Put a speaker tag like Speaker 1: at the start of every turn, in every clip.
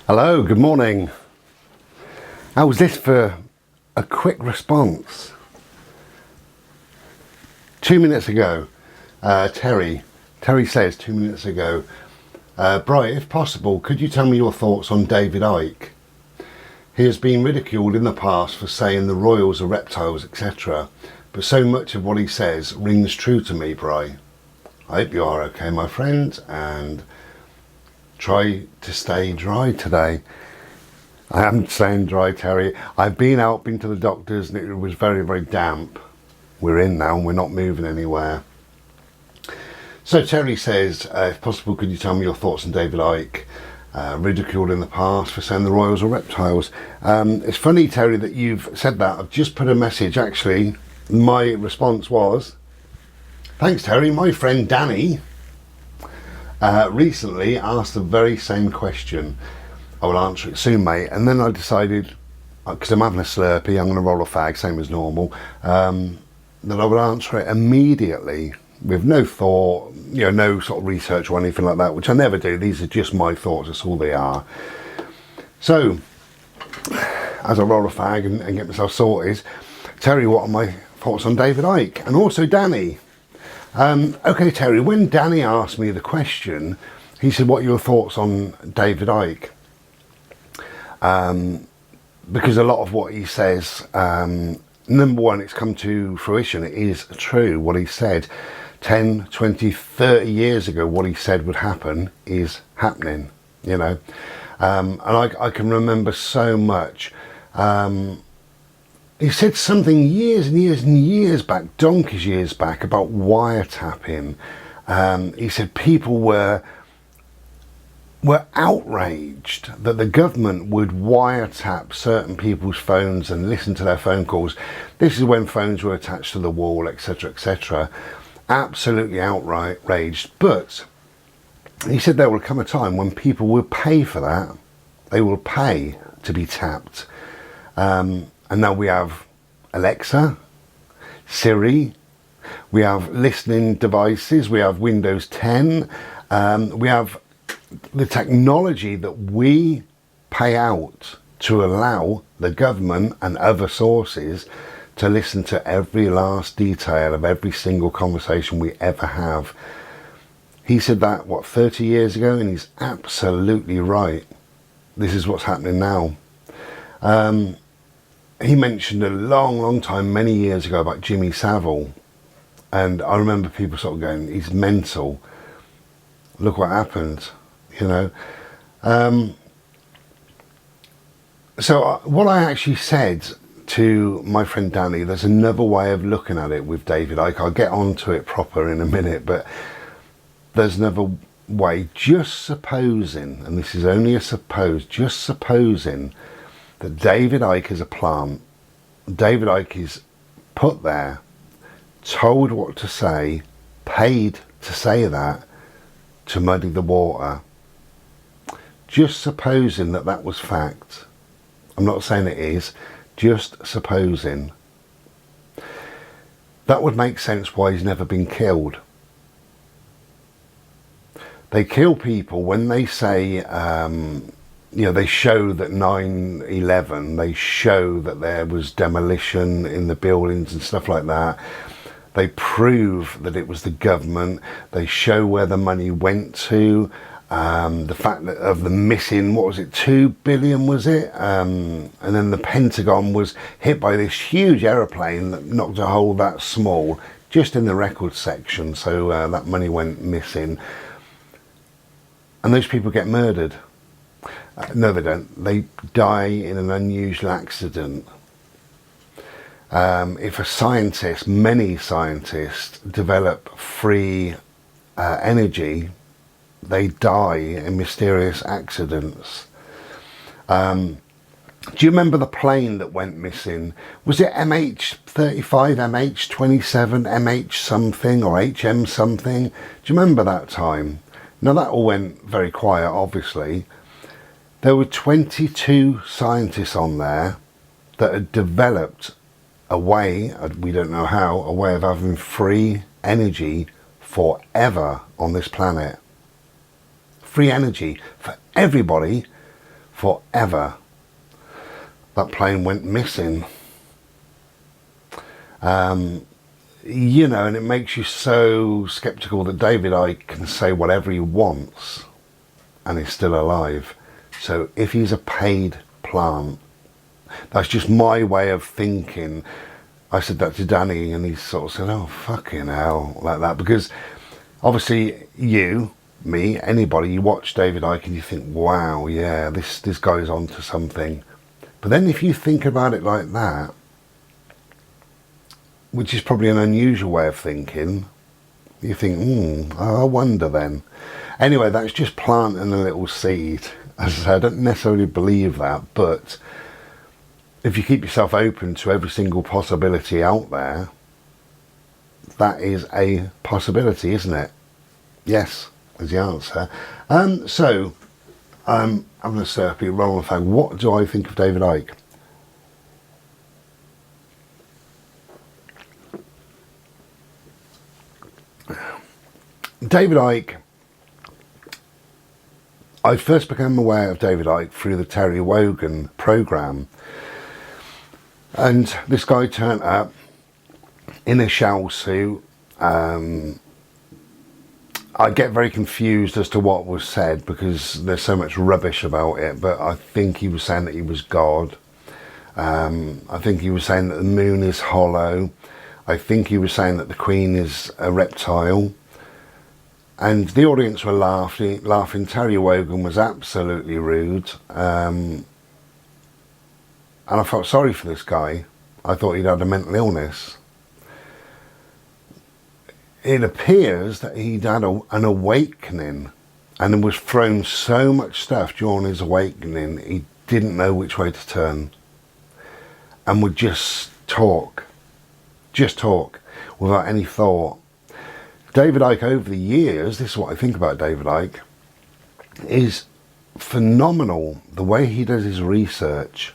Speaker 1: Hello, good morning. How was this for a quick response? 2 minutes ago, Terry says 2 minutes ago, Bright, if possible, could you tell me your thoughts on David Icke? He has been ridiculed in the past for saying the royals are reptiles, etc. But so much of what he says rings true to me, Bright. I hope you are okay, my friend, and try to stay dry today. I am staying dry, Terry. I've been to the doctors and it was very, very damp. We're in now and we're not moving anywhere. So Terry says, if possible, could you tell me your thoughts on David Icke? Ridiculed in the past for saying the royals are reptiles. It's funny, Terry, that you've said that. I've just put a message, actually. My response was, thanks, Terry. My friend Danny recently asked the very same question. I will answer it soon, mate. And then I decided, because I'm having a Slurpee, I'm going to roll a fag, same as normal, that I would answer it immediately with no thought, no sort of research or anything like that, which I never do. These are just my thoughts, that's all they are. So, as I roll a fag and get myself sorted, Terry, what are my thoughts on David Icke? And also Danny. Okay, Terry, when Danny asked me the question, he said, what are your thoughts on David Icke? Because a lot of what he says, number one, it's come to fruition. It is true. What he said 10, 20, 30 years ago, what he said would happen is happening, and I can remember so much. He said something years and years and years back, donkey's years back, about wiretapping. He said people were outraged that the government would wiretap certain people's phones and listen to their phone calls. This is when phones were attached to the wall, etc., etc. Absolutely outraged. But he said there will come a time when people will pay for that. They will pay to be tapped. And now we have Alexa, Siri, we have listening devices, we have Windows 10, we have the technology that we pay out to allow the government and other sources to listen to every last detail of every single conversation we ever have. He said that, 30 years ago, and he's absolutely right. This is what's happening now. He mentioned a long time, many years ago, about Jimmy Savile, and I remember people sort of going, he's mental. Look what happened, So what I actually said to my friend Danny, there's another way of looking at it with David Icke. I'll get onto it proper in a minute, but there's another way. Just supposing, and this is only a suppose, just supposing that David Icke is a plant. David Icke is put there, told what to say, paid to say that, to muddy the water. Just supposing that that was fact. I'm not saying it is, just supposing. That would make sense why he's never been killed. They kill people when they say, they show that 9/11, they show that there was demolition in the buildings and stuff like that. They prove that it was the government. They show where the money went to. The fact that of the missing, 2 billion was it? And then the Pentagon was hit by this huge aeroplane that knocked a hole that small, just in the records section. So that money went missing. And those people get murdered. No, they don't. They die in an unusual accident. If a scientist, many scientists, develop free energy, they die in mysterious accidents. Do you remember the plane that went missing? Was it MH35, MH27, MH something, or HM something? Do you remember that time? Now that all went very quiet, obviously. There were 22 scientists on there that had developed a way, we don't know how, a way of having free energy forever on this planet. Free energy for everybody forever. That plane went missing. You know, and it makes you so sceptical that David Icke can say whatever he wants and he's still alive. So if he's a paid plant, that's just my way of thinking. I said that to Danny and he sort of said, oh, fucking hell, like that. Because obviously you, me, anybody, you watch David Icke and you think, wow, yeah, this guy's onto something. But then if you think about it like that, which is probably an unusual way of thinking, you think, I wonder then. Anyway, that's just planting a little seed. As I say, I don't necessarily believe that, but if you keep yourself open to every single possibility out there, that is a possibility, isn't it? Yes, is the answer. So, I'm going to say a roll of fang. What do I think of David Icke? David Icke, I first became aware of David Icke through the Terry Wogan programme, and this guy turned up in a shell suit. I get very confused as to what was said because there's so much rubbish about it, but I think he was saying that he was God. I think he was saying that the moon is hollow. I think he was saying that the Queen is a reptile. And the audience were laughing. Terry Wogan was absolutely rude. And I felt sorry for this guy. I thought he'd had a mental illness. It appears that he'd had an awakening and was thrown so much stuff during his awakening, he didn't know which way to turn. And would just talk without any thought. David Icke, over the years, this is what I think about David Icke, is phenomenal. The way he does his research,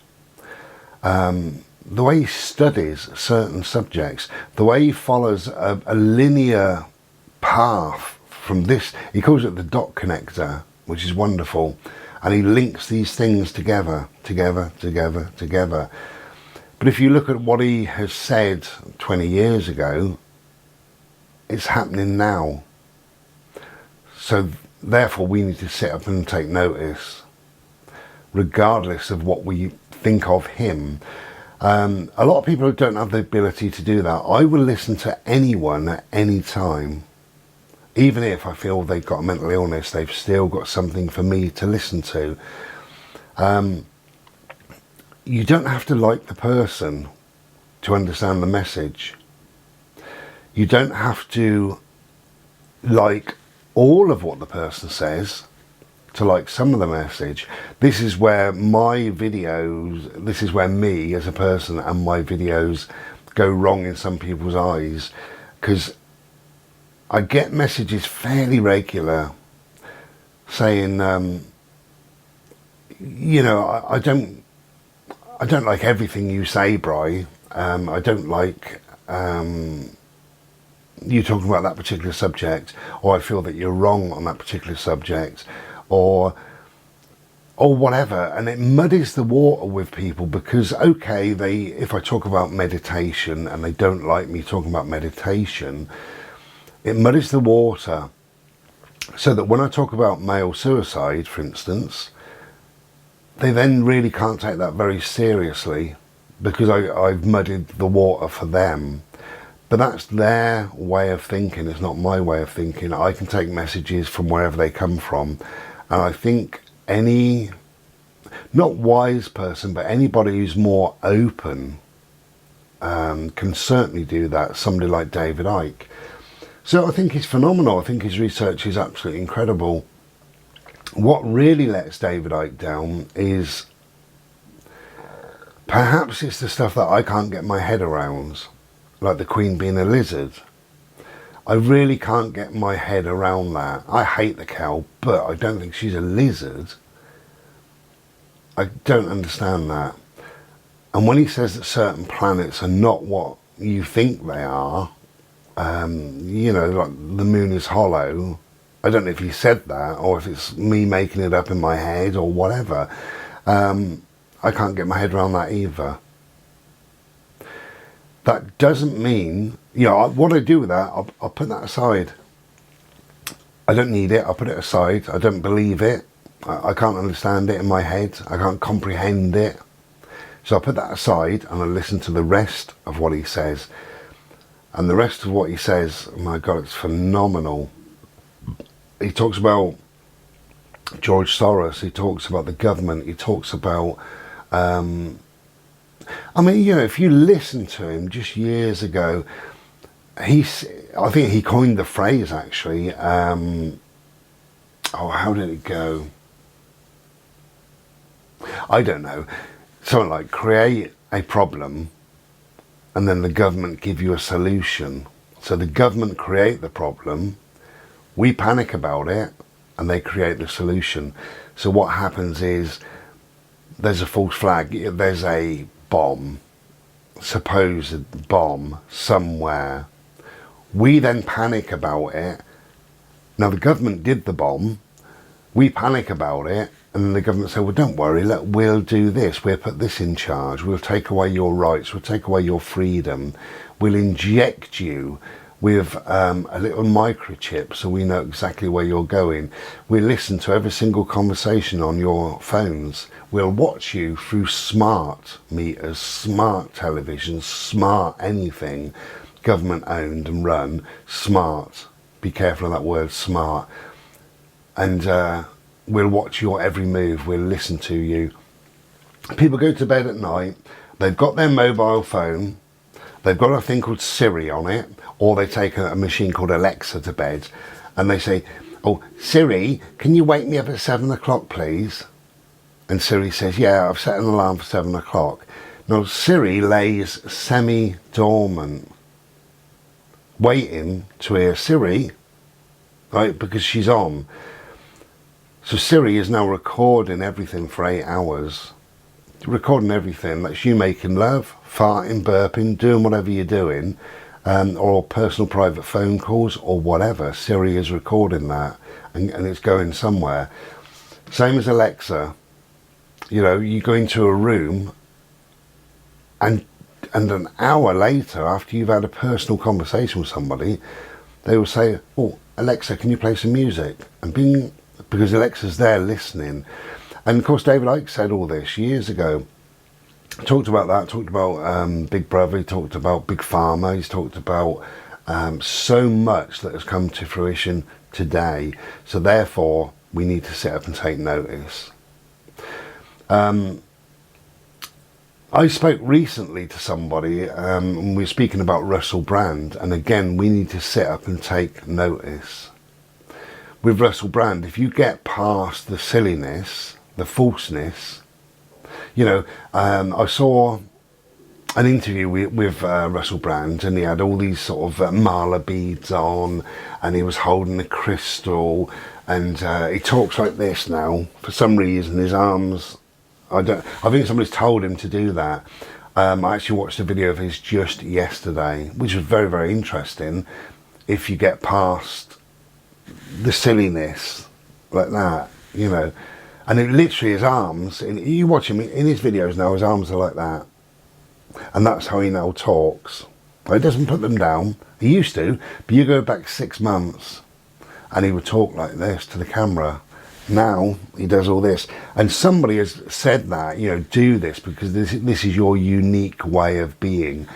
Speaker 1: the way he studies certain subjects, the way he follows a linear path from this, he calls it the dot connector, which is wonderful, and he links these things together. But if you look at what he has said 20 years ago, it's happening now. So therefore we need to sit up and take notice, regardless of what we think of him. A lot of people don't have the ability to do that. I will listen to anyone at any time. Even if I feel they've got a mental illness, they've still got something for me to listen to. You don't have to like the person to understand the message. You don't have to like all of what the person says to like some of the message. This is where my videos, this is where me as a person and my videos go wrong in some people's eyes, because I get messages fairly regular saying, you know, I don't like everything you say, Bri. I don't like you talking about that particular subject, or I feel that you're wrong on that particular subject, or whatever. And it muddies the water with people because, okay, if I talk about meditation and they don't like me talking about meditation, it muddies the water so that when I talk about male suicide, for instance, they then really can't take that very seriously because I've muddied the water for them. But that's their way of thinking, it's not my way of thinking. I can take messages from wherever they come from, and I think any, not wise person, but anybody who's more open can certainly do that, somebody like David Icke. So I think he's phenomenal. I think his research is absolutely incredible. What really lets David Icke down is, perhaps it's the stuff that I can't get my head around, like the Queen being a lizard. I really can't get my head around that. I hate the cow, but I don't think she's a lizard. I don't understand that. And when he says that certain planets are not what you think they are, you know, like the moon is hollow. I don't know if he said that or if it's me making it up in my head or whatever. I can't get my head around that either. That doesn't mean, what I do with that, I'll put that aside. I don't need it, I'll put it aside. I don't believe it. I can't understand it in my head. I can't comprehend it. So I put that aside and I listen to the rest of what he says. And the rest of what he says, oh my God, it's phenomenal. He talks about George Soros, he talks about the government, he talks about... if you listen to him just years ago, I think he coined the phrase actually, how did it go? I don't know. Something like create a problem and then the government give you a solution. So the government create the problem, we panic about it, and they create the solution. So what happens is there's a false flag, there's a bomb, supposed bomb somewhere. We then panic about it. Now the government did the bomb, we panic about it, and then the government say, well, don't worry, look, we'll do this, we'll put this in charge, we'll take away your rights, we'll take away your freedom, we'll inject you with a little microchip so we know exactly where you're going. We'll listen to every single conversation on your phones. We'll watch you through smart meters, smart televisions, smart anything, government owned and run, smart. Be careful of that word, smart. And we'll watch your every move, we'll listen to you. People go to bed at night, they've got their mobile phone, they've got a thing called Siri on it, or they take a machine called Alexa to bed, and they say, oh, Siri, can you wake me up at 7 o'clock, please? And Siri says, yeah, I've set an alarm for 7 o'clock. Now, Siri lays semi-dormant, waiting to hear Siri, right, because she's on. So Siri is now recording everything for 8 hours. Recording everything. That's you making love, farting, burping, doing whatever you're doing, or personal private phone calls or whatever. Siri is recording that and it's going somewhere. Same as Alexa. You go into a room and an hour later, after you've had a personal conversation with somebody, they will say, oh, Alexa, can you play some music? And bing, because Alexa's there listening. And of course David Icke said all this years ago. Talked about that, talked about Big Brother, he talked about Big Pharma, he's talked about so much that has come to fruition today. So therefore we need to sit up and take notice. I spoke recently to somebody and we were speaking about Russell Brand, and again we need to sit up and take notice. With Russell Brand, if you get past the silliness, the falseness, I saw an interview with Russell Brand, and he had all these sort of mala beads on, and he was holding a crystal, and he talks like this now. For some reason, his arms, I think somebody's told him to do that. I actually watched a video of his just yesterday, which was very, very interesting. If you get past the silliness like that, and it literally, his arms, you watch him in his videos now, his arms are like that, and that's how he now talks. He doesn't put them down. He used to, but you go back 6 months and he would talk like this to the camera. Now he does all this, and somebody has said that, do this because this is your unique way of being.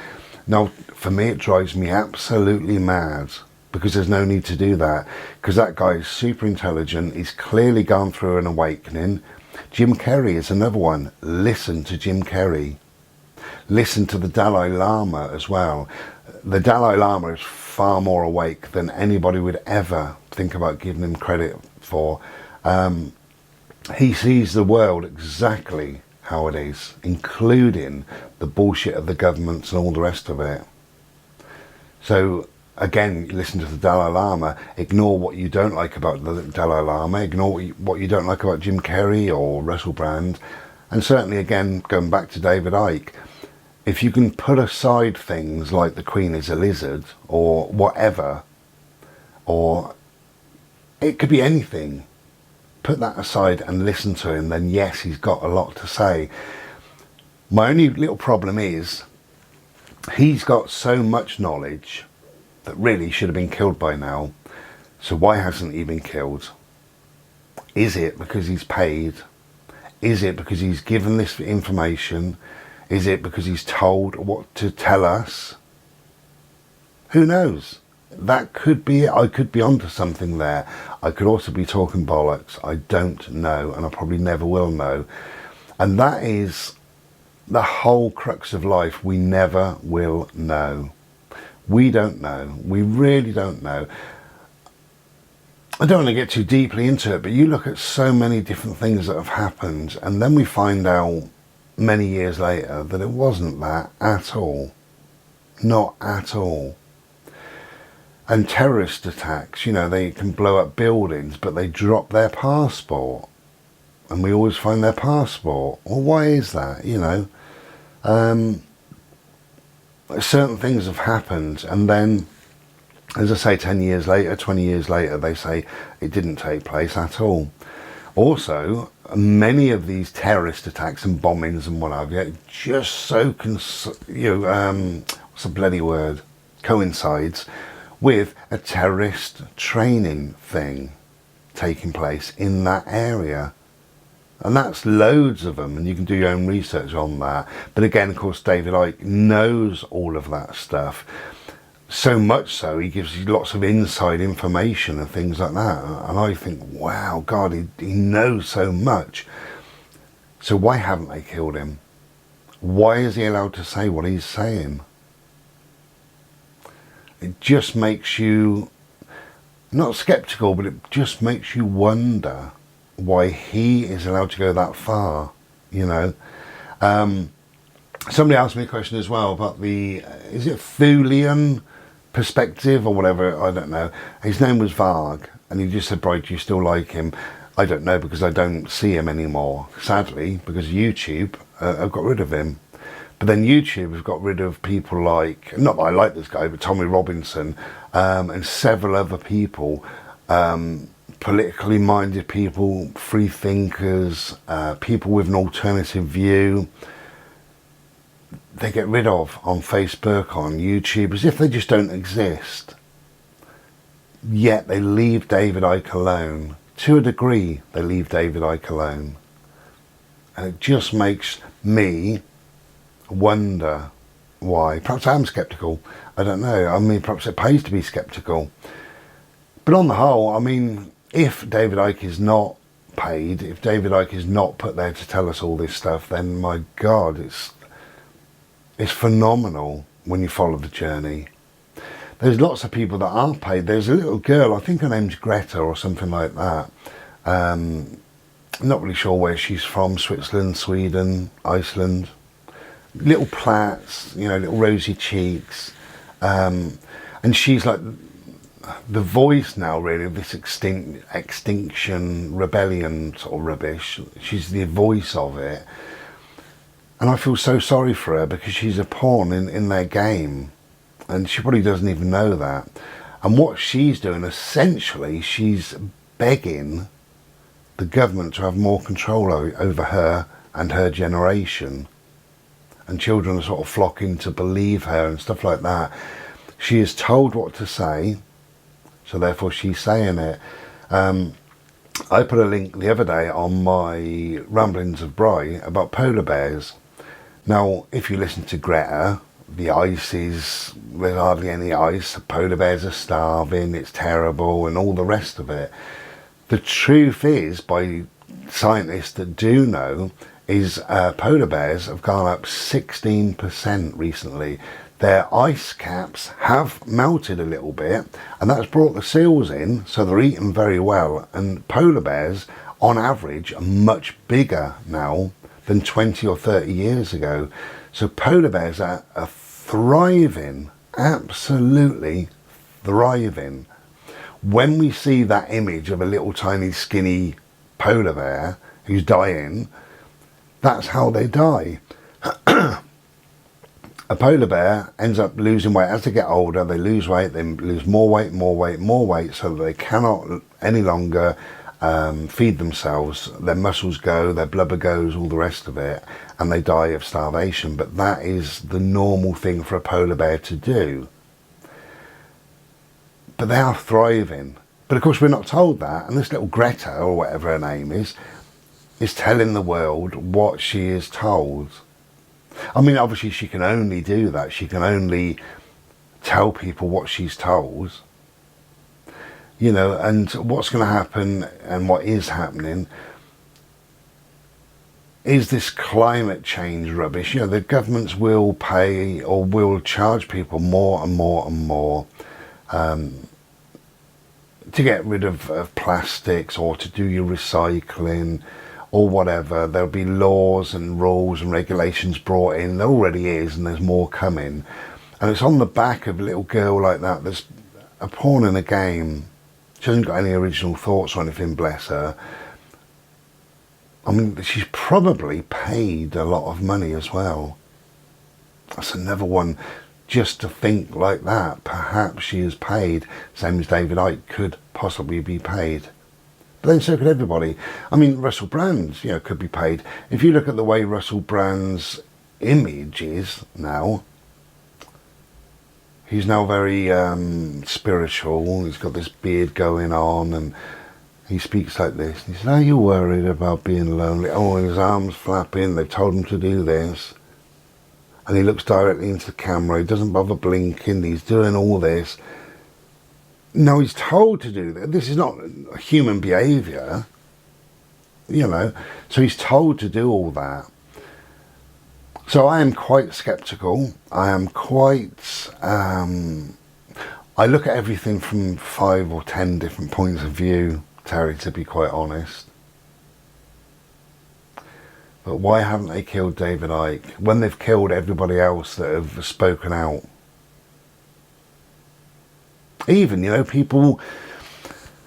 Speaker 1: Now for me it drives me absolutely mad, because there's no need to do that, because that guy is super intelligent, he's clearly gone through an awakening. Jim Carrey is another one. Listen to Jim Carrey. Listen to the Dalai Lama as well. The Dalai Lama is far more awake than anybody would ever think about giving him credit for. He sees the world exactly how it is, including the bullshit of the governments and all the rest of it. So again, listen to the Dalai Lama, ignore what you don't like about the Dalai Lama, ignore what you don't like about Jim Carrey or Russell Brand, and certainly again, going back to David Icke, if you can put aside things like the Queen is a lizard or whatever, or it could be anything, put that aside and listen to him, then yes, he's got a lot to say. My only little problem is he's got so much knowledge that really should have been killed by now. So why hasn't he been killed? Is it because he's paid? Is it because he's given this information? Is it because he's told what to tell us? Who knows? That could be it. I could be onto something there. I could also be talking bollocks. I don't know, and I probably never will know. And that is the whole crux of life. We never will know. We don't know. We really don't know. I don't want to get too deeply into it, but you look at so many different things that have happened, and then we find out many years later that it wasn't that at all. Not at all. And terrorist attacks, you know, they can blow up buildings, but they drop their passport. And we always find their passport. Well, why is that, you know? Certain things have happened, and then, as I say, 10 years later, 20 years later, they say it didn't take place at all. Also, many of these terrorist attacks and bombings and what have you, just so, what's the bloody word? Coincides with a terrorist training thing taking place in that area. And that's loads of them, and you can do your own research on that. But again, of course, David Icke knows all of that stuff. So much so, he gives you lots of inside information and things like that. And I think, wow, God, he knows so much. So why haven't they killed him? Why is he allowed to say what he's saying? It just makes you, not skeptical, but it just makes you wonder why he is allowed to go that far, you know. Somebody asked me a question as well about the, is it Thulian perspective or whatever, I don't know. His name was Varg, and he just said, Bright, do you still like him? I don't know, because I don't see him anymore, sadly, because YouTube have got rid of him. But then YouTube has got rid of people like, not that I like this guy, but Tommy Robinson, and several other people, politically minded people, free thinkers, people with an alternative view. They get rid of on Facebook, on YouTube, as if they just don't exist. Yet they leave David Icke alone. To a degree, they leave David Icke alone. And it just makes me wonder why. Perhaps I'm sceptical. I don't know. I mean, perhaps it pays to be sceptical. But on the whole, I mean, if David Icke is not paid, if David Icke is not put there to tell us all this stuff, then my God, it's phenomenal when you follow the journey. There's lots of people that are paid. There's a little girl, I think her name's Greta or something like that. Not really sure where she's from, Switzerland, Sweden, Iceland. Little plaits, you know, little rosy cheeks. And she's like the voice now, really, of this extinction rebellion sort of rubbish. She's the voice of it. And I feel so sorry for her, because she's a pawn in their game. And she probably doesn't even know that. And what she's doing, essentially, she's begging the government to have more control over her and her generation. And children are sort of flocking to believe her and stuff like that. She is told what to say, so therefore she's saying it. I put a link the other day on my Ramblings of Bry about polar bears. Now, if you listen to Greta, the ice is, there's hardly any ice, polar bears are starving, it's terrible, and all the rest of it. The truth is, by scientists that do know, is polar bears have gone up 16% recently. Their ice caps have melted a little bit, and that's brought the seals in, so they're eating very well. And polar bears, on average, are much bigger now than 20 or 30 years ago. So polar bears are thriving, absolutely thriving. When we see that image of a little tiny skinny polar bear who's dying, that's how they die. A polar bear ends up losing weight. As they get older, they lose weight, they lose more weight, more weight, more weight, so that they cannot any longer feed themselves, their muscles go, their blubber goes, all the rest of it, and they die of starvation. But that is the normal thing for a polar bear to do. But they are thriving. But of course we're not told that, and this little Greta, or whatever her name is telling the world what she is told. I mean, obviously she can only do that. She can only tell people what she's told. You know, and what's going to happen, and what is happening, is this climate change rubbish. You know, the governments will pay or will charge people more and more and more to get rid of plastics, or to do your recycling, or whatever. There'll be laws and rules and regulations brought in. There already is, and there's more coming. And it's on the back of a little girl like that that's a pawn in a game. She hasn't got any original thoughts or anything, bless her. I mean, she's probably paid a lot of money as well. That's another one, just to think like that. Perhaps she is paid, same as David Icke could possibly be paid. But then so could everybody. I mean, Russell Brand, you know, could be paid. If you look at the way Russell Brand's image is now, he's now very spiritual. He's got this beard going on, and he speaks like this. He says, "Are you worried about being lonely?" Oh, and his arms flapping. They've told him to do this. And he looks directly into the camera. He doesn't bother blinking. He's doing all this. No, he's told to do that. This is not human behaviour, you know. So he's told to do all that. So I am quite sceptical. I am quite... I look at everything from 5 or 10 different points of view, Terry, to be quite honest. But why haven't they killed David Icke when they've killed everybody else that have spoken out? Even, you know, people,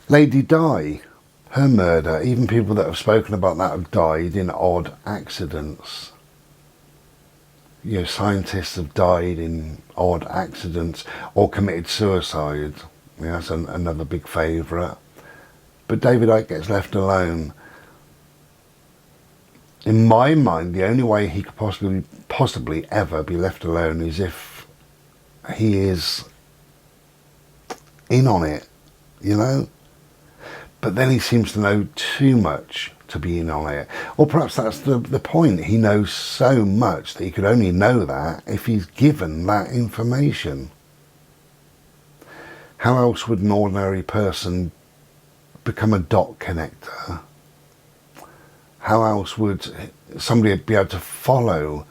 Speaker 1: Lady Di, her murder, even people that have spoken about that have died in odd accidents. You know, scientists have died in odd accidents or committed suicide. Yeah, that's another big favourite. But David Icke gets left alone. In my mind, the only way he could possibly ever be left alone is if he is in on it, you know. But then he seems to know too much to be in on it. Or perhaps that's the point. He knows so much that he could only know that if he's given that information. How else would an ordinary person become a dot connector? How else would somebody be able to follow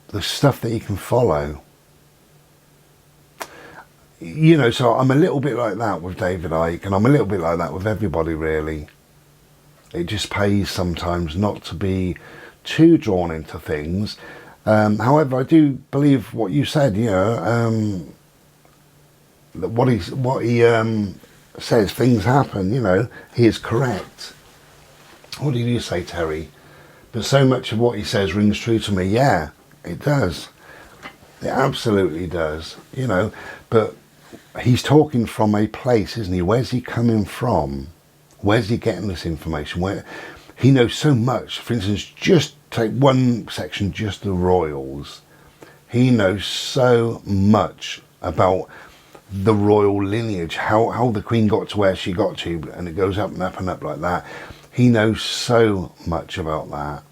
Speaker 1: the stuff that he can follow? You know, so I'm a little bit like that with David Icke, and I'm a little bit like that with everybody, really. It just pays sometimes not to be too drawn into things. However, I do believe what you said, you know, that what he says, things happen, you know, he is correct. What did you say, Terry? But so much of what he says rings true to me. Yeah, it does. It absolutely does, you know. But he's talking from a place, isn't he? Where's he coming from? Where's he getting this information? Where he knows so much. For instance, just take one section, just the royals. He knows so much about the royal lineage, how the Queen got to where she got to, and it goes up and up and up like that. He knows so much about that,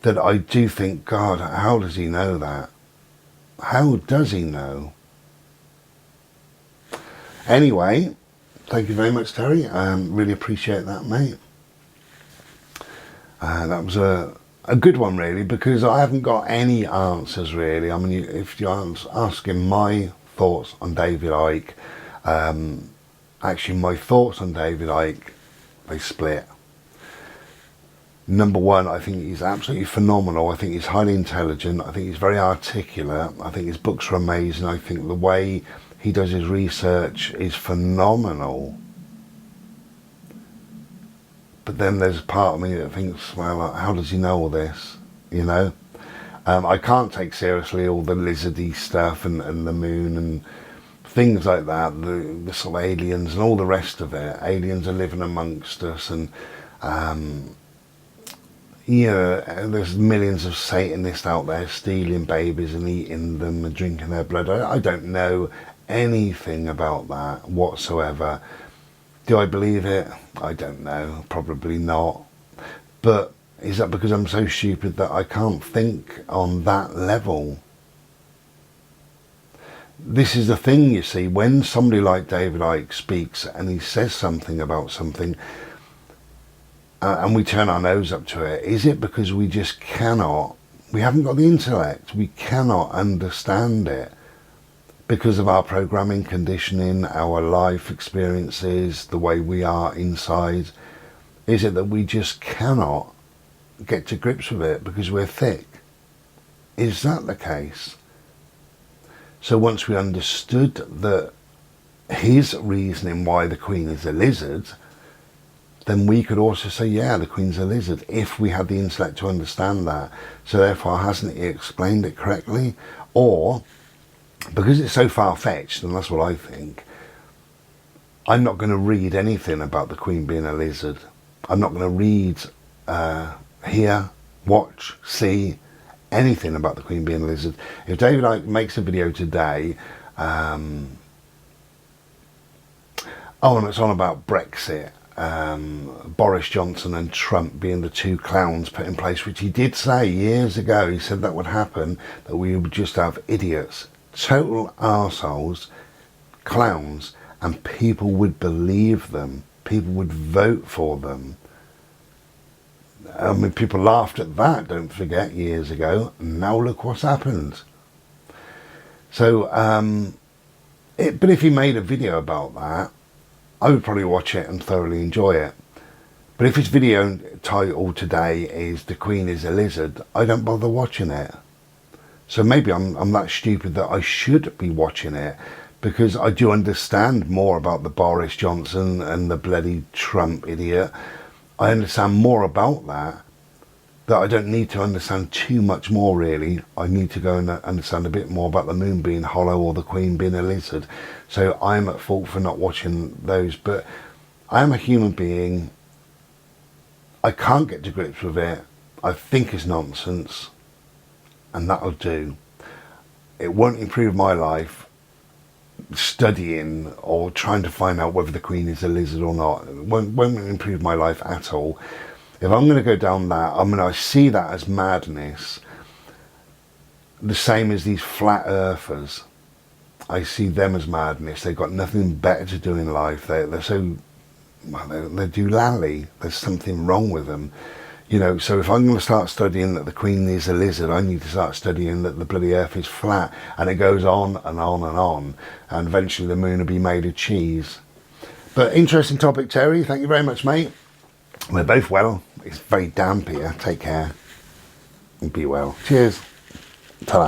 Speaker 1: that I do think, God, how does he know that? How does he know? Anyway, thank you very much, Terry. Really appreciate that, mate. That was a good one, really, because I haven't got any answers, really. I mean, if you're asking my thoughts on David Icke, actually my thoughts on David Icke, they split. Number one, I think he's absolutely phenomenal. I think he's highly intelligent. I think he's very articulate. I think his books are amazing. I think the way he does his research is phenomenal. But then there's a part of me that thinks, well, how does he know all this? You know? I can't take seriously all the lizardy stuff and the moon and things like that, the sort of aliens and all the rest of it. Aliens are living amongst us, and there's millions of Satanists out there stealing babies and eating them and drinking their blood. I don't know anything about that whatsoever. Do I believe it? I don't know. Probably not. But is that because I'm so stupid that I can't think on that level? This is the thing, you see, when somebody like David Icke speaks and he says something about something, and we turn our nose up to it, is it because we just cannot, we haven't got the intellect, we cannot understand it because of our programming, conditioning, our life experiences, the way we are inside? Is it that we just cannot get to grips with it because we're thick? Is that the case? So once we understood that his reasoning why the Queen is a lizard, then we could also say, yeah, the Queen's a lizard, if we had the intellect to understand that. So therefore, hasn't he explained it correctly? Or, because it's so far-fetched, and that's what I think, I'm not going to read anything about the Queen being a lizard. I'm not going to read, hear, watch, see anything about the Queen being a lizard. If David Icke makes a video today, and it's on about Brexit, Boris Johnson and Trump being the two clowns put in place, which he did say years ago. He said that would happen, that we would just have idiots, total arseholes, clowns, and people would believe them. People would vote for them. I mean, people laughed at that, don't forget, years ago. Now look what's happened. So, but if he made a video about that, I would probably watch it and thoroughly enjoy it. But if his video title today is "The Queen is a Lizard," I don't bother watching it. So maybe I'm that stupid that I should be watching it, because I do understand more about the Boris Johnson and the bloody Trump idiot. I understand more about that I don't need to understand too much more, really. I need to go and understand a bit more about the moon being hollow or the Queen being a lizard. So I'm at fault for not watching those. But I am a human being. I can't get to grips with it. I think it's nonsense. And that'll do. It won't improve my life studying or trying to find out whether the Queen is a lizard or not. It won't improve my life at all. If I'm going to go down that, I see that as madness. The same as these flat earthers. I see them as madness. They've got nothing better to do in life. They're so, they're doolally. There's something wrong with them. So if I'm going to start studying that the Queen is a lizard, I need to start studying that the bloody earth is flat. And it goes on and on and on. And eventually the moon will be made of cheese. But interesting topic, Terry. Thank you very much, mate. We're both well. It's very damp here. Take care. And be well. Cheers. Ta-da.